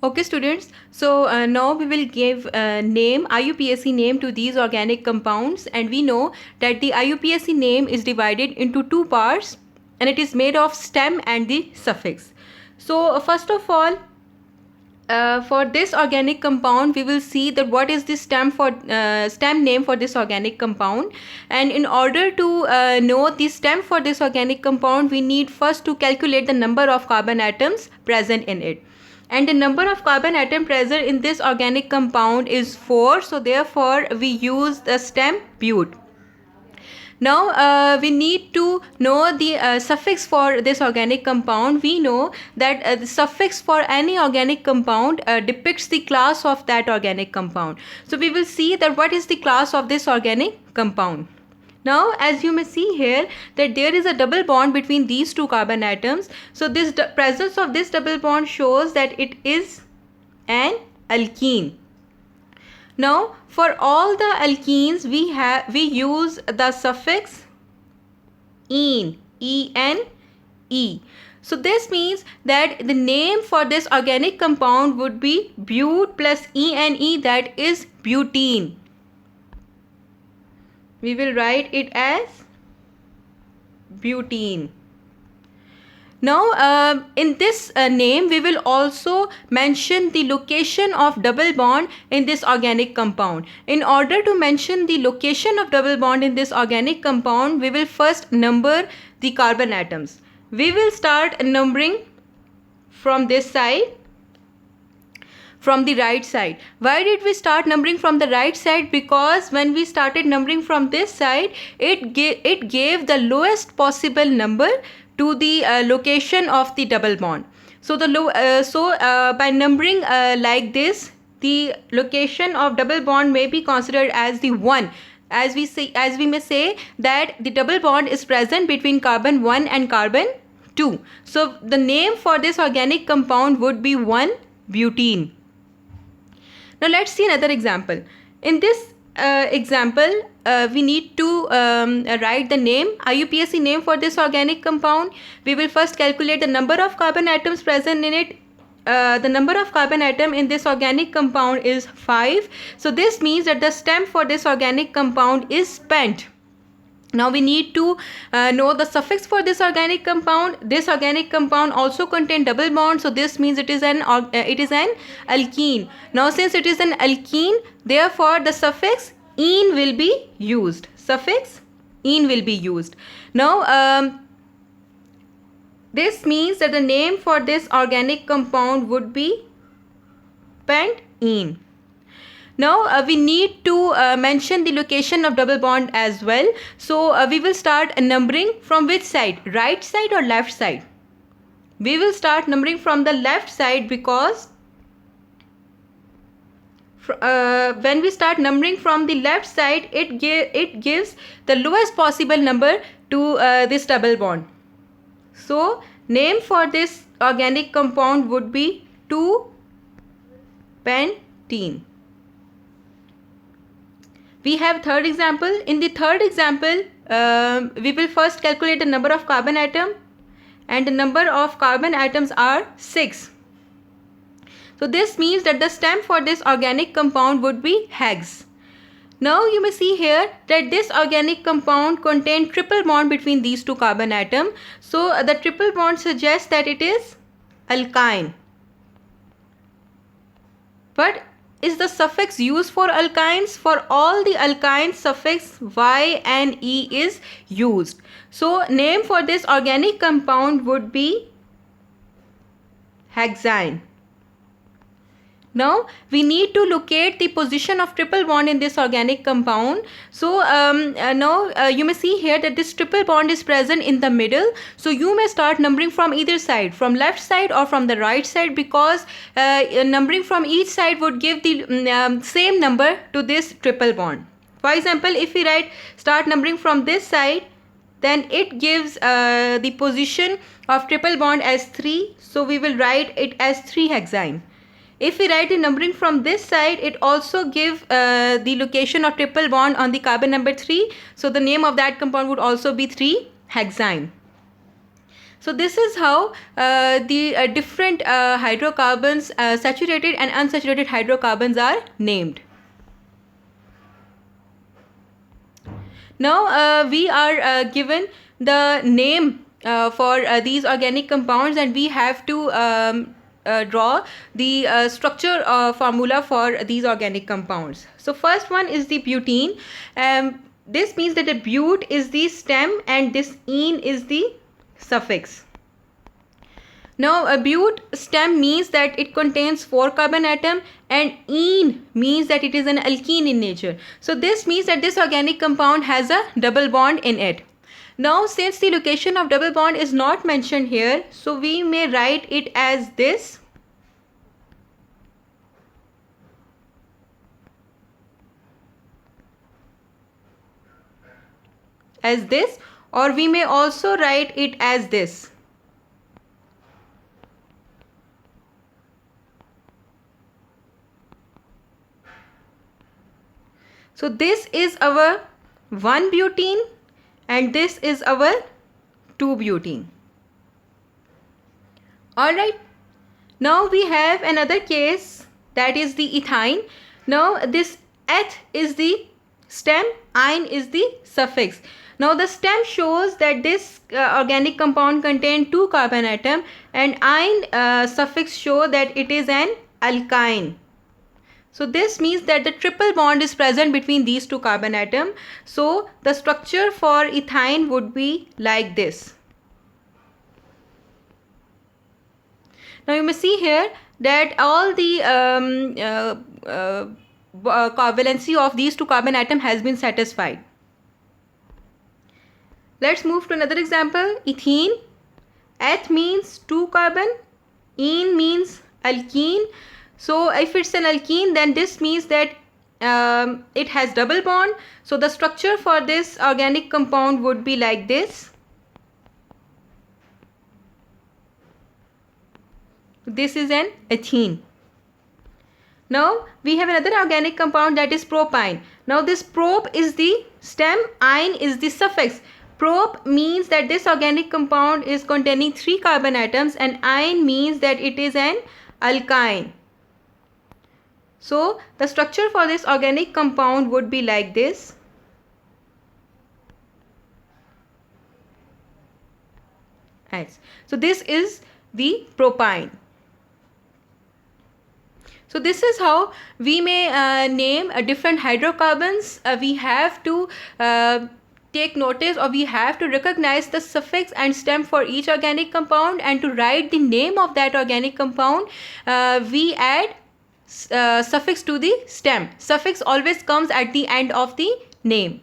Okay, students. So now we will give name IUPAC name to these organic compounds, and we know that the IUPAC name is divided into two parts, and it is made of stem and the suffix. So first of all, for this organic compound, we will see that what is the stem name for this organic compound, and in order to know the stem for this organic compound, we need first to calculate the number of carbon atoms present in it. And the number of carbon atom present in this organic compound is 4, so therefore we use the stem but. Now we need to know the suffix for this organic compound. We know that the suffix for any organic compound depicts the class of that organic compound. So we will see that what is the class of this organic compound. Now as you may see here that there is a double bond between these two carbon atoms. So this presence of this double bond shows that it is an alkene. Now for all the alkenes we use the suffix ene, E-N-E. So this means that the name for this organic compound would be but plus E-N-E, that is butene. We will write it as butene. Now in this name we will also mention the location of double bond in this organic compound. In order to mention the location of double bond in this organic compound, we will first number the carbon atoms. We will start numbering from this side, from the right side. Why did we start numbering from the right side? Because when we started numbering from this side, it gave the lowest possible number to the location of the double bond. So by numbering like this, the location of double bond may be considered as the 1. As we may say that the double bond is present between carbon 1 and carbon 2. So the name for this organic compound would be 1-butene. Now let's see another example. In this example, we need to write the name, IUPAC name for this organic compound. We will first calculate the number of carbon atoms present in it. The number of carbon atom in this organic compound is 5. So this means that the stem for this organic compound is pent. Now we need to know the suffix for this organic compound. This organic compound also contains double bond, so this means it is an alkene. Now since it is an alkene, therefore the suffix ene will be used. Suffix ene will be used. Now this means that the name for this organic compound would be pentene. Now we need to mention the location of double bond as well. So we will start numbering from which side? Right side or left side? We will start numbering from the left side, because when we start numbering from the left side, it gives the lowest possible number to this double bond. So name for this organic compound would be 2-pentene. We have third example. In the third example, we will first calculate the number of carbon atom, and the number of carbon atoms are 6. So this means that the stem for this organic compound would be hex. Now you may see here that this organic compound contains triple bond between these two carbon atoms. So the triple bond suggests that it is alkyne. But is the suffix used for alkynes? For all the alkynes, suffix Y and E is used. So name for this organic compound would be hexyne. Now we need to locate the position of triple bond in this organic compound. So now you may see here that this triple bond is present in the middle. So you may start numbering from either side, from left side or from the right side, because numbering from each side would give the same number to this triple bond. For example, if we start numbering from this side, then it gives the position of triple bond as 3. So we will write it as 3-hexyne. If we write the numbering from this side, it also gives the location of triple bond on the carbon number 3. So the name of that compound would also be 3-hexyne. So this is how the different hydrocarbons, saturated and unsaturated hydrocarbons, are named. Now we are given the name for these organic compounds, and we have to draw the structure formula for these organic compounds. So first one is the butene. This means that the but is the stem and this ene is the suffix. Now a but stem means that it contains 4 carbon atom, and ene means that it is an alkene in nature. So this means that this organic compound has a double bond in it. Now since the location of double bond is not mentioned here, so we may write it as this. Or we may also write it as this. So this is our 1-butene and this is our 2-butene. Alright, now we have another case, that is the ethyne. Now this eth is the stem, ine is the suffix. Now the stem shows that this organic compound contains 2 carbon atom, and ine suffix show that it is an alkyne. So this means that the triple bond is present between these 2 carbon atoms. So the structure for ethyne would be like this. Now you may see here that all the valency of these 2 carbon atoms has been satisfied. Let's move to another example. Ethene. Eth means 2 carbon, ene means alkene. So if it's an alkene, then this means that it has double bond. So the structure for this organic compound would be like this. This is an ethene. Now we have another organic compound, that is propyne. Now this prop is the stem, ine is the suffix. Prop means that this organic compound is containing 3 carbon atoms, and ine means that it is an alkyne. So the structure for this organic compound would be like this. Yes. So this is the propyne. So this is how we may name different hydrocarbons. We have to take notice, or we have to recognize the suffix and stem for each organic compound, and to write the name of that organic compound, we add suffix to the stem. Suffix always comes at the end of the name.